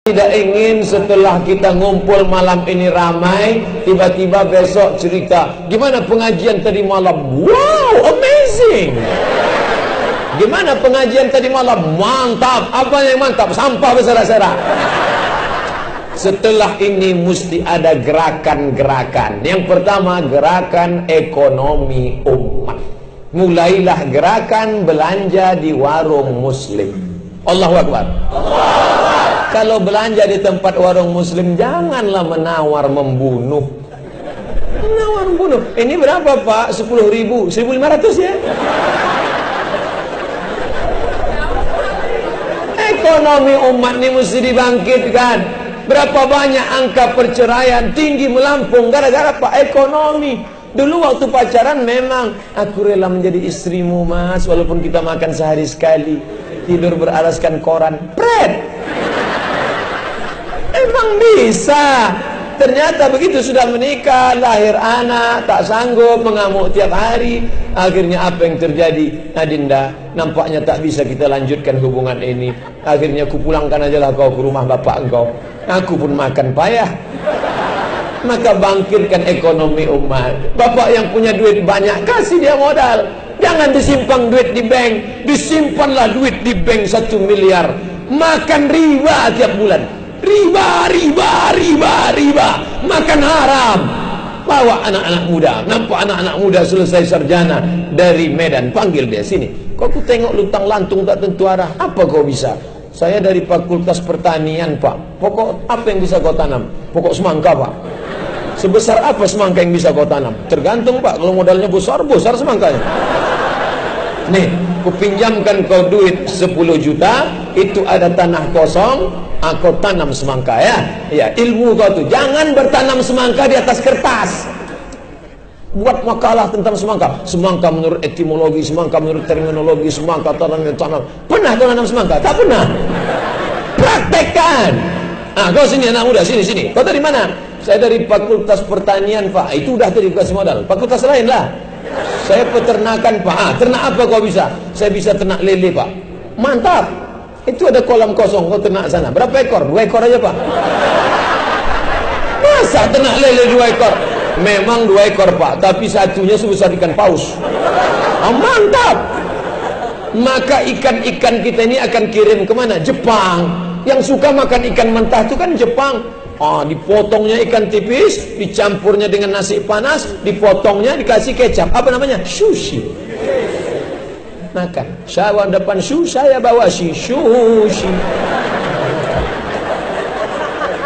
Tidak ingin setelah kita ngumpul malam ini ramai, tiba-tiba besok cerita, gimana pengajian tadi malam? Wow, amazing. Gimana pengajian tadi malam? Mantap. Apa yang mantap? Sampah berserak-serak. Setelah ini mesti ada gerakan-gerakan. Yang pertama, gerakan ekonomi umat. Mulailah gerakan belanja di warung muslim. Allahu Akbar. Kalau belanja di tempat warung muslim, janganlah menawar membunuh. Menawar membunuh. Ini berapa Pak? 10.000, 1.500 ya? Ekonomi umat ini mesti dibangkitkan. Berapa banyak angka perceraian tinggi melampung gara-gara Pak ekonomi. Dulu waktu pacaran memang aku rela menjadi istrimu mas, walaupun kita makan sehari sekali, tidur beralaskan koran, pret. Emang bisa. Ternyata begitu sudah menikah, lahir anak, tak sanggup, mengamuk tiap hari. Akhirnya apa yang terjadi? Adinda, nampaknya tak bisa kita lanjutkan hubungan ini. Akhirnya ku pulangkan ajalah kau ke rumah bapak engkau. Aku pun makan payah. Maka bangkitkan ekonomi umat. Bapak yang punya duit banyak, kasih dia modal. Jangan disimpan duit di bank. Disimpanlah duit di bank 1 miliar. Makan riba tiap bulan. Riba, riba, riba, riba. Makan haram. Bawa anak-anak muda. Nampak anak-anak muda selesai sarjana dari Medan, panggil dia sini. Kok aku tengok lutang lantung tak tentu arah. Apa kau bisa? Saya dari Fakultas Pertanian Pak. Pokok apa yang bisa kau tanam? Pokok semangka Pak. Sebesar apa semangka yang bisa kau tanam? Tergantung Pak. Kalau modalnya besar, besar semangkanya. Nih, kupinjamkan kau duit 10 juta. Itu ada tanah kosong, aku tanam semangka ya. Ya, ilmu kau tuh jangan bertanam semangka di atas kertas. Buat makalah tentang semangka. Semangka menurut etimologi, semangka menurut terminologi, semangka tanam. Pernah kau tanam semangka? Tak pernah. Praktekkan. Ah, kau sini anak muda, sini. Kau dari mana? Saya dari Fakultas Pertanian Pak. Itu udah tadi kasih modal. Fakultas lain lah. Saya peternakan Pak. Ah, ternak apa kau bisa? Saya bisa ternak lele Pak. Mantap. Itu ada kolam kosong, kau ternak sana. Berapa ekor? 2 ekor aja Pak. Masa ternak lele 2 ekor? Memang 2 ekor Pak, tapi satunya sebesar ikan paus. Oh, mantap. Maka ikan-ikan kita ini akan kirim kemana? Jepang. Yang suka makan ikan mentah itu kan Jepang. Dipotongnya ikan tipis, dicampurnya dengan nasi panas, dipotongnya dikasih kecap. Apa namanya? Sushi. Makan. Saya depan saya bawa sushi.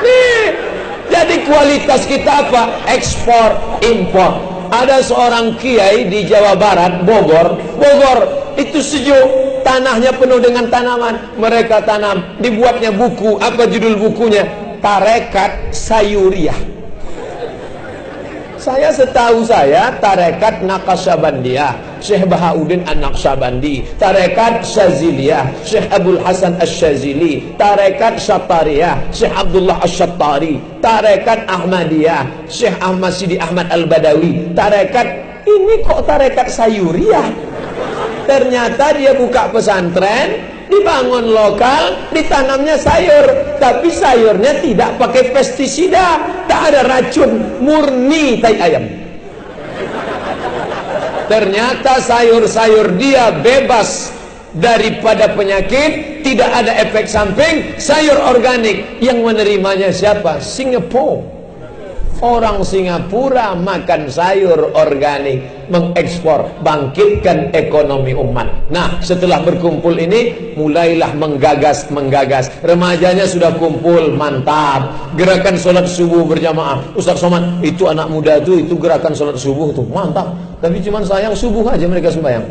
Nih, jadi kualitas kita apa? Ekspor, impor. Ada seorang kiai di Jawa Barat, Bogor itu sejuk, tanahnya penuh dengan tanaman. Mereka tanam, dibuatnya buku. Apa judul bukunya? Tarekat Sayuriah. Setahu saya Tarekat Naqsyabandiyah, Syekh Bahauddin An-Naqsyabandi. Tarekat Syaziliyah, Syekh Abdul Hasan Asy-Syazili. Tarekat Syatariyah, Syekh Abdullah Asy-Syattari. Tarekat Ahmadiyah, Syekh Ahmad Sidi Ahmad Al-Badawi. Tarekat ini kok Tarekat Sayuriah? Ternyata dia buka pesantren, dibangun lokal, ditanamnya sayur, tapi sayurnya tidak pakai pestisida, tak ada racun, murni tai ayam. Ternyata sayur-sayur dia bebas daripada penyakit, tidak ada efek samping, sayur organik. Yang menerimanya siapa? Singapura. Orang Singapura makan sayur organik, mengekspor, bangkitkan ekonomi umat. Nah, setelah berkumpul ini, mulailah menggagas. Remajanya sudah kumpul, mantap. Gerakan sholat subuh berjamaah. Ustaz Somad, itu anak muda itu gerakan sholat subuh tuh, mantap. Tapi cuman sayang subuh aja mereka sembahyang.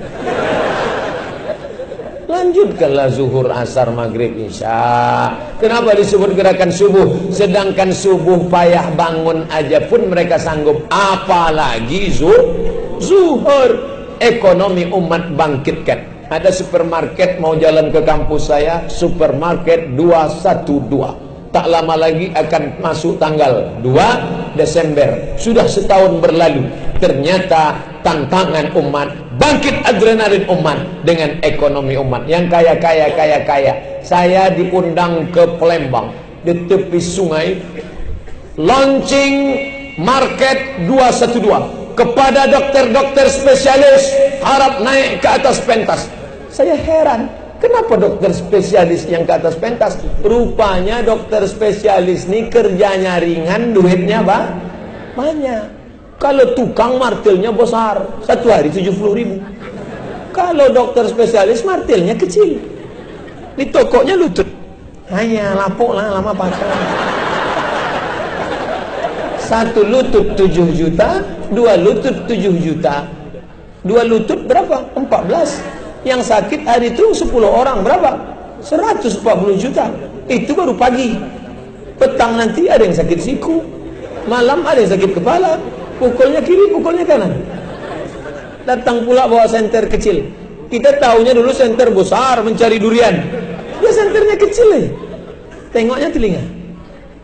Lanjutkanlah zuhur, asar, maghrib, isya. Kenapa disebut gerakan subuh? Sedangkan subuh payah bangun aja pun mereka sanggup, apalagi zuhur. Ekonomi umat bangkitkan. Ada supermarket mau jalan ke kampus saya, supermarket 212. Tak lama lagi akan masuk tanggal 2 Desember. Sudah setahun berlalu. Ternyata tantangan umat, bangkit adrenalin umat dengan ekonomi umat. Yang kaya. Saya diundang ke Palembang. di tepi sungai, launching market 212 kepada dokter-dokter spesialis, harap naik ke atas pentas. Saya heran, kenapa dokter spesialis yang ke atas pentas? Rupanya dokter spesialis ini kerjanya ringan, duitnya banyak. Kalau tukang martilnya besar, satu hari 70.000. Kalau dokter spesialis martilnya kecil, di tokonya lutut, hanya lapuk lah lama pakai. Satu lutut 7 juta, 2 lutut 7 juta. 2 lutut berapa? 14. Yang sakit hari itu 10 orang berapa? 140 juta. Itu baru pagi. Petang nanti ada yang sakit siku, malam ada yang sakit kepala, pukulnya kiri, pukulnya kanan. Datang pula bawa senter kecil. Kita tahunya dulu senter besar mencari durian. Dia senternya kecil ya. Tengoknya telinga.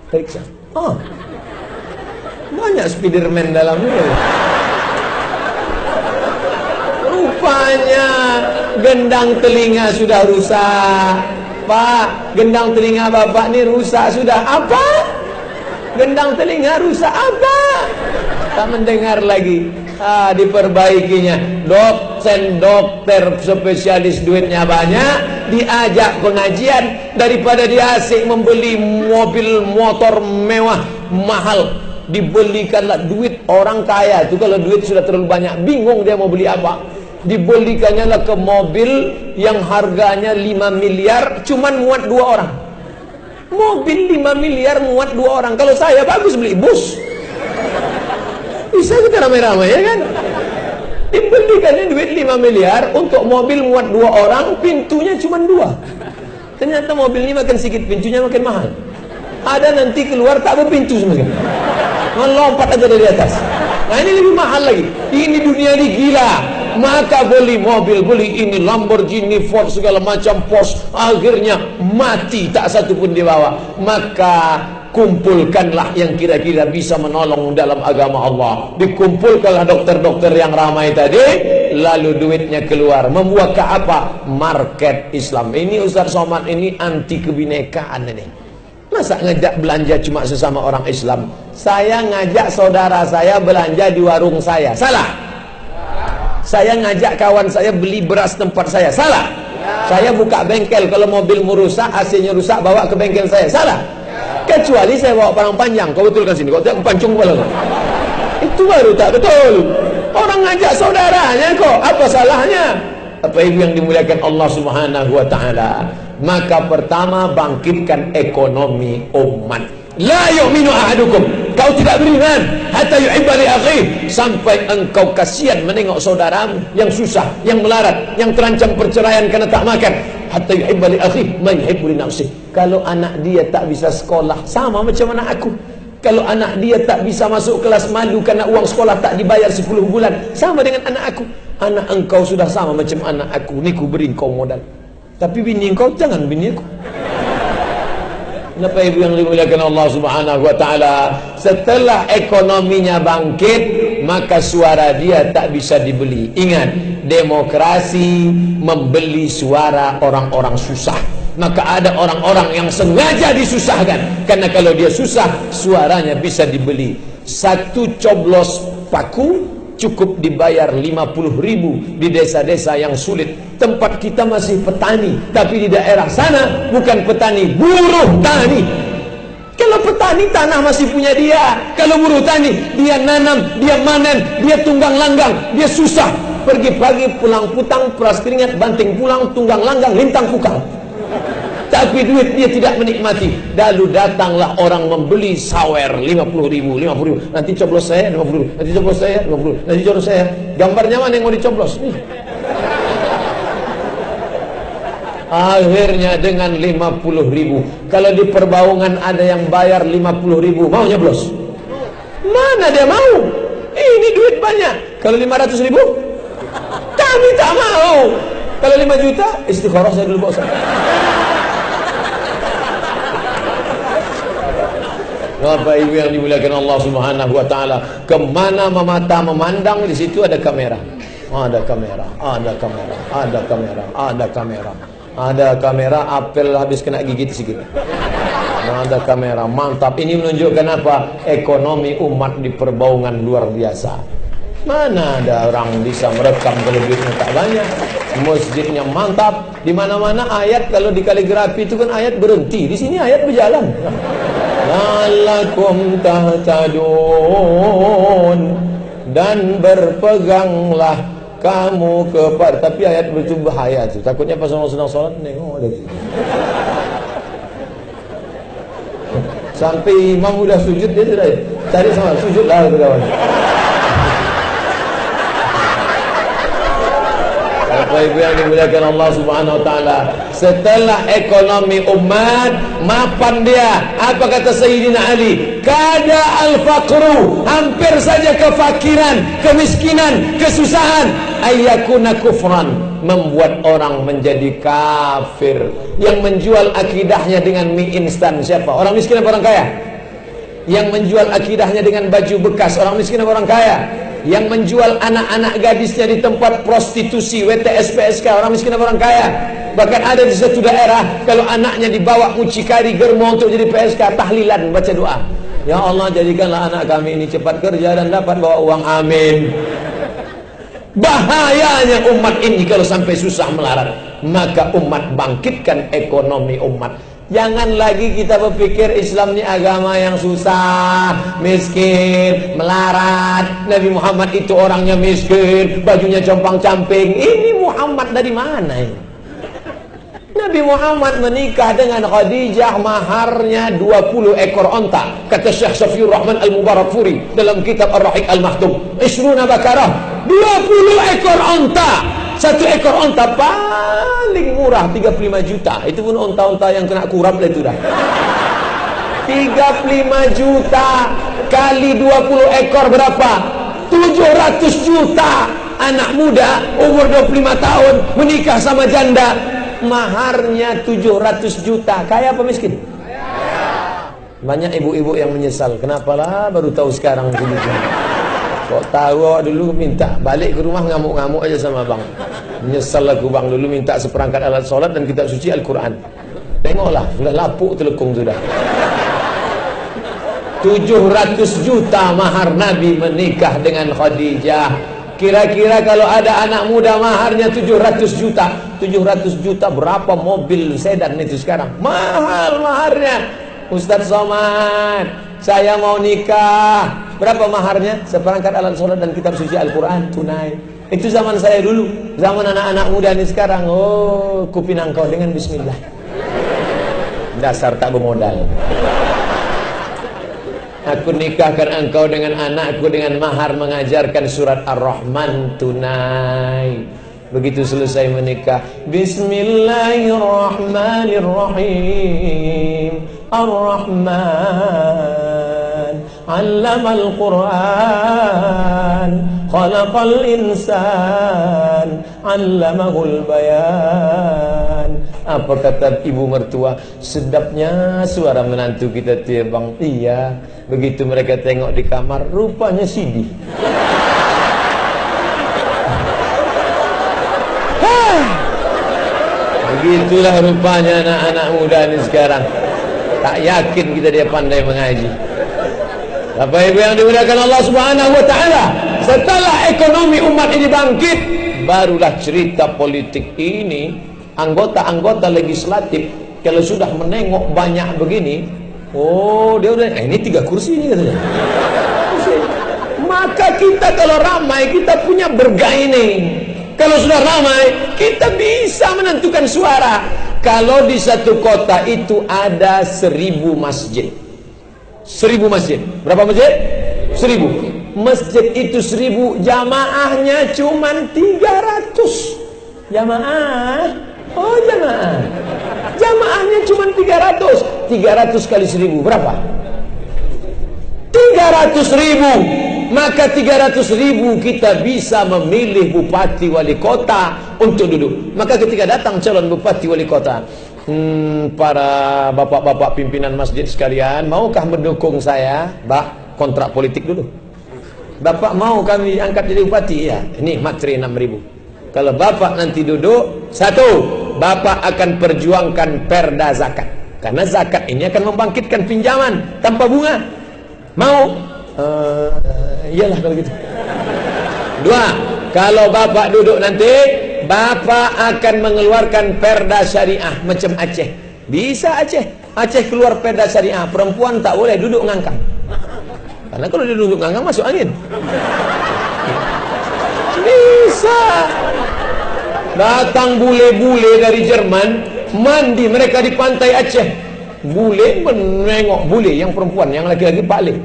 Periksa. Oh, banyak Spiderman dalamnya. Rupanya gendang telinga sudah rusak. Pak, gendang telinga bapak ini rusak sudah. Apa? Gendang telinga rusak apa? Tak mendengar lagi. Diperbaikinya. Dokter spesialis duitnya banyak, diajak pengajian, daripada dia asik membeli mobil motor mewah mahal, dibelikanlah duit orang kaya itu. Kalau duit sudah terlalu banyak, bingung dia mau beli apa, dibelikannya lah ke mobil yang harganya 5 miliar cuman muat 2 orang. Mobil 5 miliar muat 2 orang. Kalau saya bagus beli bus, bisa kita ramai-ramai ya kan. Dibelikannya duit 5 miliar untuk mobil muat 2 orang, pintunya cuma 2. Ternyata mobil ini makin sedikit, pintunya makin mahal. Ada nanti keluar tak berpintu semakin, melompat aja dari atas. Nah ini lebih mahal lagi. Ini dunia ini gila. Maka beli mobil, beli ini Lamborghini, Ford, segala macam, Porsche, akhirnya mati tak satu pun dibawa. Maka kumpulkanlah yang kira-kira bisa menolong dalam agama Allah. Dikumpulkanlah dokter-dokter yang ramai tadi, lalu duitnya keluar. Membuat ke apa? Market Islam. Ini Ustaz Somad ini anti kebinekaan ini. Masa ngajak belanja cuma sesama orang Islam? Saya ngajak saudara saya belanja di warung saya, salah? Saya ngajak kawan saya beli beras tempat saya, salah? Saya buka bengkel, kalau mobilmu rusak, AC-nya rusak, bawa ke bengkel saya, salah? Kecuali saya bawa barang panjang. Kau betulkan sini, kau tak pancung kepala kau. Itu baru tak betul. Orang ngajak saudaranya kok, apa salahnya? Apa ibu yang dimuliakan Allah Subhanahu wa taala? Maka pertama, bangkitkan ekonomi umat. La yu'minu ahadukum, kau tidak beriman hatta yuhibba li akhihi, sampai engkau kasihan menengok saudaramu yang susah, yang melarat, yang terancam perceraian karena tak makan. Hatta yuhibba li akhihi ma yuhibbu li nafsihi. Kalau anak dia tak bisa sekolah, sama macam anak aku. Kalau anak dia tak bisa masuk kelas malu karena uang sekolah tak dibayar 10 bulan, sama dengan anak aku. Anak engkau sudah sama macam anak aku, ni ku beri engkau modal. Tapi bini engkau jangan bini aku. Kenapa ibu yang dimuliakan Allah Subhanahu wa taala? Setelah ekonominya bangkit, maka suara dia tak bisa dibeli. Ingat, demokrasi membeli suara orang-orang susah. Maka ada orang-orang yang sengaja disusahkan, karena kalau dia susah, suaranya bisa dibeli. Satu coblos paku cukup dibayar 50.000 di desa-desa yang sulit. Tempat kita masih petani, tapi di daerah sana bukan petani, buruh tani. Kalau petani, tanah masih punya dia. Kalau buruh tani, dia nanam, dia manen, dia tunggang langgang, dia susah. Pergi pagi, pulang putang, peras keringat, banting pulang, tunggang langgang, lintang pukang. Tapi duit dia tidak menikmati. Lalu datanglah orang membeli sawer 50.000. Nanti coblos saya 50.000. Nanti coblos saya 50.000. Nanti coblos saya. Gambarnya mana yang mau dicoblos? Nih. Akhirnya dengan 50.000. Kalau di Perbaungan ada yang bayar 50.000, mau nyoblos? Mana dia mau? Ini duit banyak. Kalau 500.000, kami tak mau. Kalau 5 juta, istikharah saya dulu bos. Bapak ibu yang dimuliakan Allah Subhanahu wa taala, kemana mata memandang, di situ ada kamera. Ada kamera, ada kamera, ada kamera, ada kamera. Ada kamera, apel habis kena gigit sikit. Ada kamera, mantap. Ini menunjukkan apa? Ekonomi umat di Perbaungan luar biasa. Mana ada orang bisa merekam kalau duitnya tak banyak. Masjidnya mantap. Di mana-mana ayat kalau di kaligrafi itu kan ayat berhenti. Di sini ayat berjalan. La'allakum tahtadun, dan berpeganglah kamu kepada. Tapi ayat itu bahaya tuh. Takutnya pas orang sedang sholat nengok ada tuh. Sampai imam udah sujud dia sudah cari sama sujud lah kawan. Bapak Ibu yang dimuliakan Allah Subhanahu wa taala, setelah ekonomi umat mapan dia, apa kata Sayyidina Ali? Kada al-faqru, hampir saja kefakiran, kemiskinan, kesusahan, ayyakuna kufran, membuat orang menjadi kafir. Yang menjual akidahnya dengan mie instan siapa? Orang miskin atau orang kaya? Yang menjual akidahnya dengan baju bekas, orang miskin atau orang kaya? Yang menjual anak-anak gadisnya di tempat prostitusi, WTS, PSK, orang miskin atau orang kaya? Bahkan ada di satu daerah, kalau anaknya dibawa mucikari germo untuk jadi PSK, tahlilan, baca doa. Ya Allah, jadikanlah anak kami ini cepat kerja dan dapat bawa uang, amin. Bahayanya umat ini kalau sampai susah melarat. Maka umat bangkitkan ekonomi umat. Jangan lagi kita berpikir Islam ini agama yang susah, miskin, melarat. Nabi Muhammad itu orangnya miskin, bajunya compang-camping. Ini Muhammad dari mana ini? Nabi Muhammad menikah dengan Khadijah, maharnya 20 ekor onta. Kata Syekh Safiur Rahman Al-Mubarakfuri dalam kitab Ar-Rahiq Al-Mahtum, Isruna Bakarah, 20 ekor onta. Satu ekor onta paling murah 35 juta. Itu pun onta-onta yang kena kurap lah itu dah. 35 juta kali 20 ekor berapa? 700 juta. Anak muda umur 25 tahun menikah sama janda, maharnya 700 juta. Kaya apa miskin? Banyak ibu-ibu yang menyesal. Kenapalah baru tahu sekarang begitu. Kok tahu dulu minta balik ke rumah ngamuk-ngamuk aja sama bang. Menyesal aku bang, dulu minta seperangkat alat sholat dan kitab suci Al-Quran. Tengoklah, sudah lapuk telekung sudah. 700 juta mahar Nabi menikah dengan Khadijah. Kira-kira kalau ada anak muda maharnya 700 juta. 700 juta berapa mobil sedan itu sekarang? Mahal maharnya. Ustadz Somad, saya mau nikah. Berapa maharnya? Seperangkat alat sholat dan kitab suci Al-Quran tunai. Itu zaman saya dulu. Zaman anak-anak muda ini sekarang. Oh, kupinang kau dengan bismillah. Dasar tak bermodal. Aku nikahkan engkau dengan anakku dengan mahar mengajarkan surat Ar-Rahman tunai. Begitu selesai menikah, Bismillahirrahmanirrahim. Ar-Rahman 'allamal Qur'an, khalaqal insan, 'allamahul bayan. Apa kata ibu mertua? Sedapnya suara menantu kita tuh ya bang. Iya. Begitu mereka tengok di kamar, rupanya CD. Begitulah rupanya anak-anak muda ini sekarang. Tak yakin kita dia pandai mengaji. Bapak Ibu yang dimuliakan Allah Subhanahu wa taala, setelah ekonomi umat ini bangkit, barulah cerita politik ini. Anggota-anggota legislatif kalau sudah menengok banyak begini, oh dia udah ini 3 kursi ini katanya. Maka kita kalau ramai kita punya bergaining. Kalau sudah ramai, kita bisa menentukan suara. Kalau di satu kota itu ada 1000 masjid. 1000 masjid. Berapa masjid? 1000. Masjid itu 1000, jamaahnya cuma 300. Jamaah? Oh jamaah. Jamaahnya cuma 300. 300 kali 1000 berapa? 300.000. Maka 300.000 kita bisa memilih bupati wali kota untuk duduk. Maka ketika datang calon bupati wali kota, para bapak-bapak pimpinan masjid sekalian, maukah mendukung saya? Kontrak politik dulu. Bapak mau kami angkat jadi bupati? Ya, ini materi 6.000. Kalau bapak nanti duduk, 1, bapak akan perjuangkan perda zakat. Karena zakat ini akan membangkitkan pinjaman tanpa bunga. Mau? Iyalah kalau gitu. Dua, kalau bapak duduk nanti, bapak akan mengeluarkan perda syariah macam Aceh. Bisa Aceh keluar perda syariah, perempuan tak boleh duduk ngangkang. Karena kalau dia duduk ngangkang masuk angin. Bisa. Datang bule-bule dari Jerman, mandi mereka di pantai Aceh. Bule menengok bule yang perempuan, yang laki-laki balik.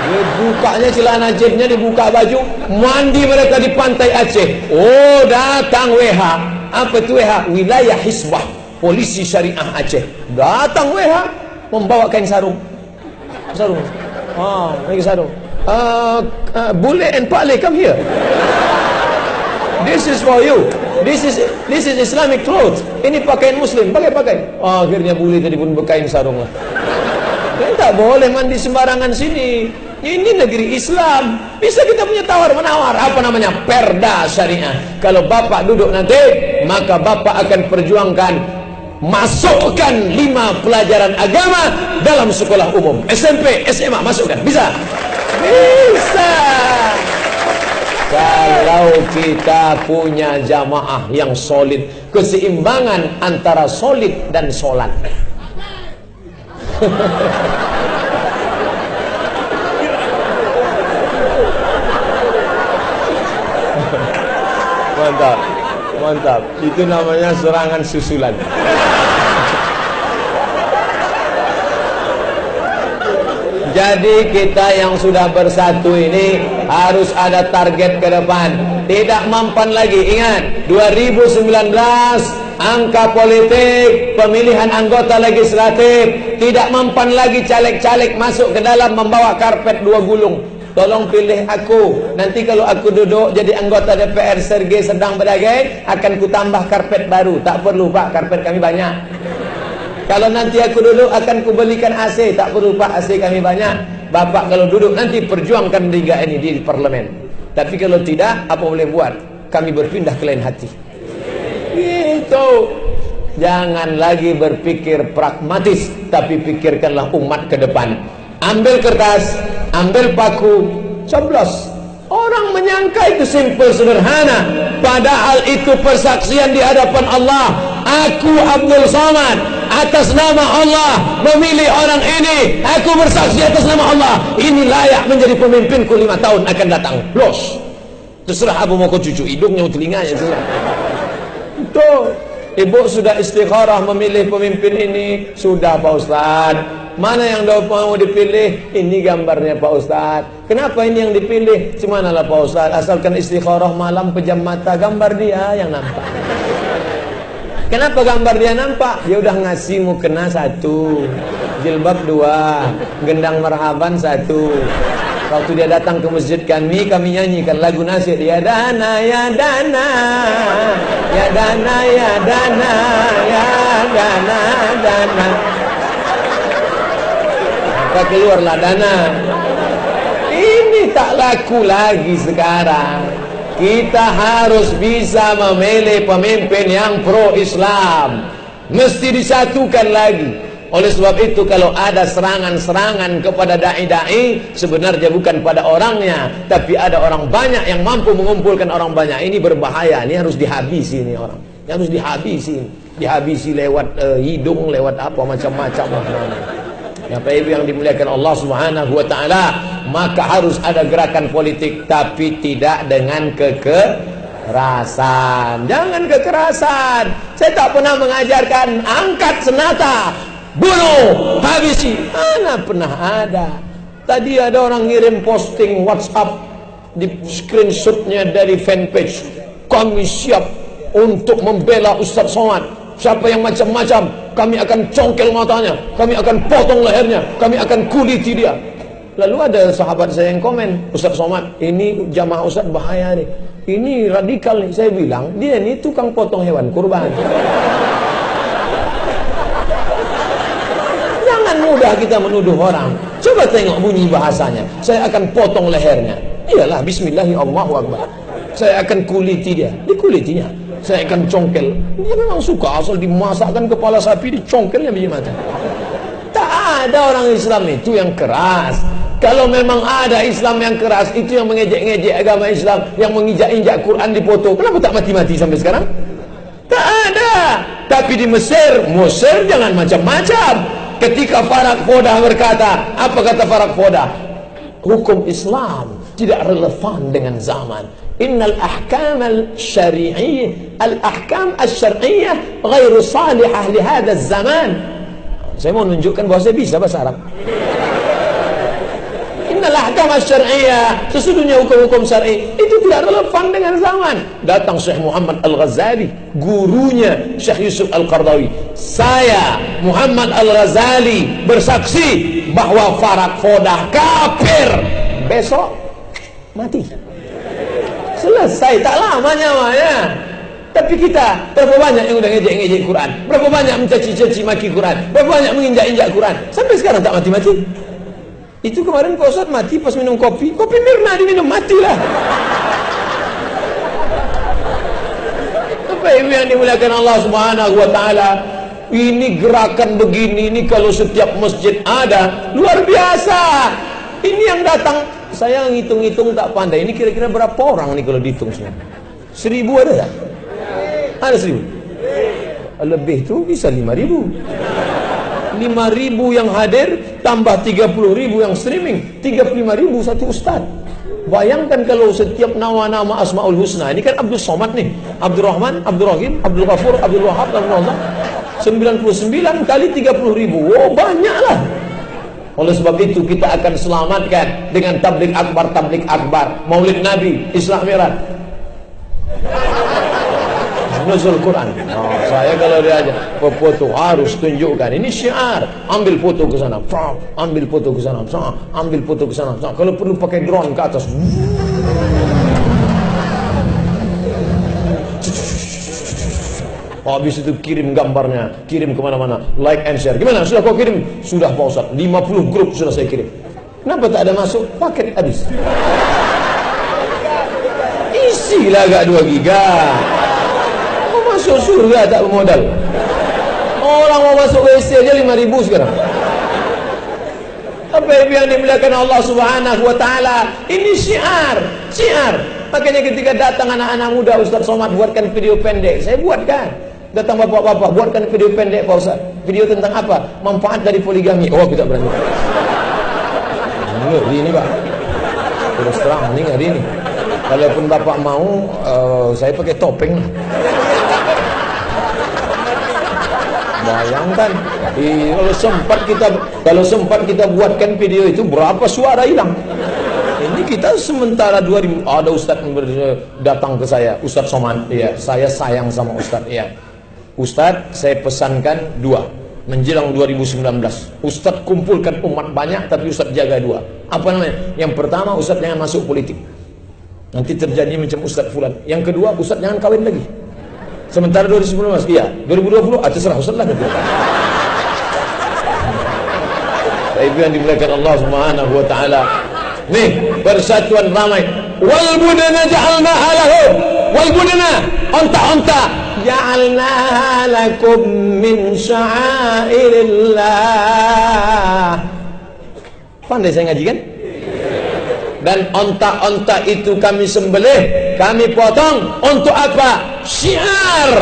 Dia bukanya celana jepnya, dibuka baju, mandi mereka di pantai Aceh. Oh, datang WH. Apa itu WH? Wilayah Hisbah, polisi syariah Aceh. Datang WH membawa kain sarung. Sarung. Kain sarung. Bule and Pak, come here. This is for you. This is Islamic clothes. Ini pakaian Muslim, pakai. Akhirnya bule tadi pun berkain sarung lah. Dia tak boleh mandi sembarangan sini. Ini negeri Islam. Bisa kita punya tawar-menawar. Apa namanya? Perda syariah. Kalau bapak duduk nanti, maka bapak akan perjuangkan masukkan 5 pelajaran agama dalam sekolah umum. SMP, SMA, masukkan. Bisa? Bisa. Kalau kita punya jamaah yang solid, keseimbangan antara solid dan sholat. Mantap. Itu namanya serangan susulan. Jadi kita yang sudah bersatu ini harus ada target ke depan. Tidak mampan lagi. Ingat, 2019 angka politik pemilihan anggota legislatif, tidak mampan lagi caleg-caleg masuk ke dalam membawa karpet 2 gulung. Tolong pilih aku. Nanti kalau aku duduk jadi anggota DPR Sergei sedang berdagang, akan ku tambah karpet baru. Tak perlu Pak, karpet kami banyak. Kalau nanti aku duduk akan kubelikan AC. Tak perlu Pak, AC kami banyak. Bapak kalau duduk nanti perjuangkan liga ini di parlemen. Tapi kalau tidak, apa boleh buat? Kami berpindah ke lain hati. Gitu. Jangan lagi berpikir pragmatis, tapi pikirkanlah umat ke depan. Ambil kertas, ambil paku, coblos. Orang menyangka itu simpel, sederhana. Padahal itu persaksian di hadapan Allah. Aku Abdul Somad, atas nama Allah memilih orang ini. Aku bersaksi atas nama Allah, ini layak menjadi pemimpinku 5 tahun akan datang. Los. Terserah Abu mau cucu hidungnya, telinganya, terserah. Itu ibu sudah istikharah memilih pemimpin ini. Sudah Pak Ustaz. Mana yang mau dipilih? Ini gambarnya Pak Ustaz. Kenapa ini yang dipilih? Cemanalah Pak Ustaz, asalkan istikharah malam pejam mata, gambar dia yang nampak. Kenapa gambar dia nampak? Dia udah ngasih mukena 1, jilbab 2, gendang marhaban 1. Waktu dia datang ke masjid kami nyanyikan lagu nasyid. Ya dana, ya dana, ya dana, ya dana, ya dana, dana. Maka keluarlah dana. Ini tak laku lagi sekarang. Kita harus bisa memilih pemimpin yang pro-Islam. Mesti disatukan lagi. Oleh sebab itu kalau ada serangan-serangan kepada da'i-da'i, sebenarnya bukan pada orangnya, tapi ada orang banyak yang mampu mengumpulkan orang banyak. Ini berbahaya, ini harus dihabisi ini orang. Ini harus dihabisi. Dihabisi lewat hidung, lewat apa macam-macam. Ya, Pak Ibu yang dimuliakan Allah Subhanahu wa taala, maka harus ada gerakan politik tapi tidak dengan kekerasan. Jangan kekerasan. Saya tak pernah mengajarkan angkat senjata, bunuh, habisi. Mana pernah ada. Tadi ada orang ngirim posting WhatsApp, di screenshotnya dari fanpage. Kami siap untuk membela Ustaz Somad. Siapa yang macam-macam, kami akan congkel matanya, kami akan potong lehernya, kami akan kuliti dia. Lalu ada sahabat saya yang komen, Ustaz Somad, ini jamaah Ustaz bahaya nih, ini radikal nih. Saya bilang, dia ini tukang potong hewan kurban. Jangan mudah kita menuduh orang. Coba tengok bunyi bahasanya, saya akan potong lehernya. Iyalah, bismillahirrahmanirrahim. Saya akan kuliti dia, dikulitinya. saya akan congkel. Dia memang suka, asal dimasakkan kepala sapi, dicongkelnya biji mata. Tak ada orang Islam itu yang keras. Kalau memang ada Islam yang keras, itu yang mengejek-ngejek agama Islam, yang menginjak-injak Quran dipoto, kenapa tak mati-mati sampai sekarang? Tak ada. Tapi di Mesir jangan macam-macam. Ketika Farak Fodah berkata, apa kata Farak Fodah? Hukum Islam tidak relevan dengan zaman. Innal ahkam al-syari'iyyah, al-ahkam al-syar'iyyah ghairu salihah li hadha zaman. Saya mau menunjukkan bahwa saya bisa bahasa Arab. Innal ahkam al-syar'iyyah, sesungguhnya hukum-hukum syar'i itu tidak relevan dengan zaman. Datang Syekh Muhammad Al-Ghazali, gurunya Syekh Yusuf Al-Qardawi. Saya Muhammad Al-Ghazali bersaksi bahwa Farak Fodah kafir. Besok mati. Selesai, tak lama nyawanya. Tapi kita, berapa banyak yang udah ngejek-ngejek Quran? Berapa banyak mencaci-caci maki Quran? Berapa banyak menginjak-injak Quran? Sampai sekarang tak mati-mati. Itu kemarin Pak Ustadz mati pas minum kopi. Kopi Mirna diminum, matilah. Apa yang dimuliakan Allah Subhanahu wa taala? Ini gerakan begini, ini kalau setiap masjid ada, luar biasa. Ini yang datang, saya ngitung-ngitung tak pandai. Ini kira-kira berapa orang nih kalau dihitung semua? 1000 ada tak? Ada 1000? Lebih tuh bisa 5000. 5.000 yang hadir tambah 30.000 yang streaming, 35.000 satu ustaz. Bayangkan kalau setiap nama-nama Asmaul Husna, ini kan Abdul Somad nih, Abdul Rahman, Abdul Rahim, Abdul Ghafur, Abdul Wahab, Abdul Allah, 99 kali 30.000. Oh, banyaklah. Oleh sebab itu kita akan selamatkan dengan tablik akbar, Maulid Nabi, Isra Mi'raj, nuzul Quran. Oh, saya kalau diajak foto harus tunjukkan ini syiar. Ambil foto ke sana, ambil foto ke sana, ambil foto ke sana. Kalau perlu pakai drone ke atas. Habis itu kirim gambarnya, kirim kemana-mana, like and share. Gimana? Sudah kau kirim? Sudah Pak Ustaz, 50 grup sudah saya kirim. Kenapa tak ada masuk? Paket habis. Isilah agak 2 giga. Masuk surga tak bermodal. Orang mau masuk WC aja 5.000 sekarang. Apa yang dimuliakan Allah Subhanahu wa taala? Ini syiar. Makanya ketika datang anak-anak muda, Ustaz Somad buatkan video pendek. Saya buatkan. Datang bapak-bapak, buatkan video pendek Pak Ustaz. Video tentang apa? Manfaat dari poligami. Oh, kita berani. Ngeri ini Pak. Terus terang ini ngeri ini. Kalaupun bapak mau, saya pakai topeng lah. Bayangkan, kalau sempat kita buatkan video itu, berapa suara hilang. Ini kita sementara 2000 ada Ustaz datang ke saya, Ustaz Somad, ya, saya sayang sama Ustaz, ya. Ustaz, saya pesankan 2 menjelang 2019. Ustaz kumpulkan umat banyak, tapi Ustaz jaga 2. Apa namanya? Yang pertama, Ustaz jangan masuk politik. Nanti terjadi macam Ustaz Fulan. Yang kedua, Ustaz jangan kawin lagi. Sementara 2019, iya. 2020, terserah Ustaz lah. Itu yang dimuliakan Allah Subhanahu wa taala. Nih, persatuan ramai. Wal budana ja'alnaha lahum. Wal budana, onta-onta ja'alnaha lakum min sya'airillah. Pandai saya ngaji kan? Dan onta-onta itu kami sembelih, kami potong untuk apa? Syiar,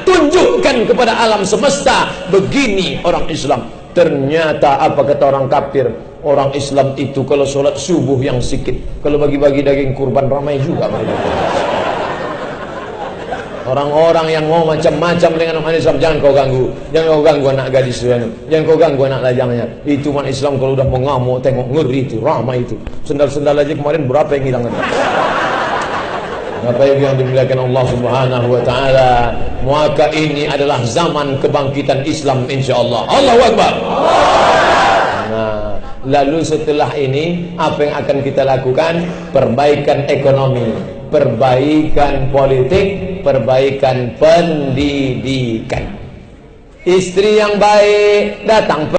tunjukkan kepada alam semesta, begini orang Islam. Ternyata apa kata orang kafir? Orang Islam itu kalau sholat subuh yang sikit, kalau bagi-bagi daging kurban ramai juga mereka. Orang-orang yang mau macam-macam dengan umat Islam, jangan kau ganggu. Jangan kau ganggu anak gadis itu. Jangan kau ganggu anak lajangnya. Itu umat Islam kalau udah mengamuk, tengok ngeri itu, ramai itu. Sendal-sendal aja kemarin berapa yang hilang? Apa yang dimuliakan Allah Subhanahu wa taala? Maka ini adalah zaman kebangkitan Islam insyaallah. Allahu Akbar. Nah, lalu setelah ini apa yang akan kita lakukan? Perbaikan ekonomi, perbaikan politik, perbaikan pendidikan. Istri yang baik datang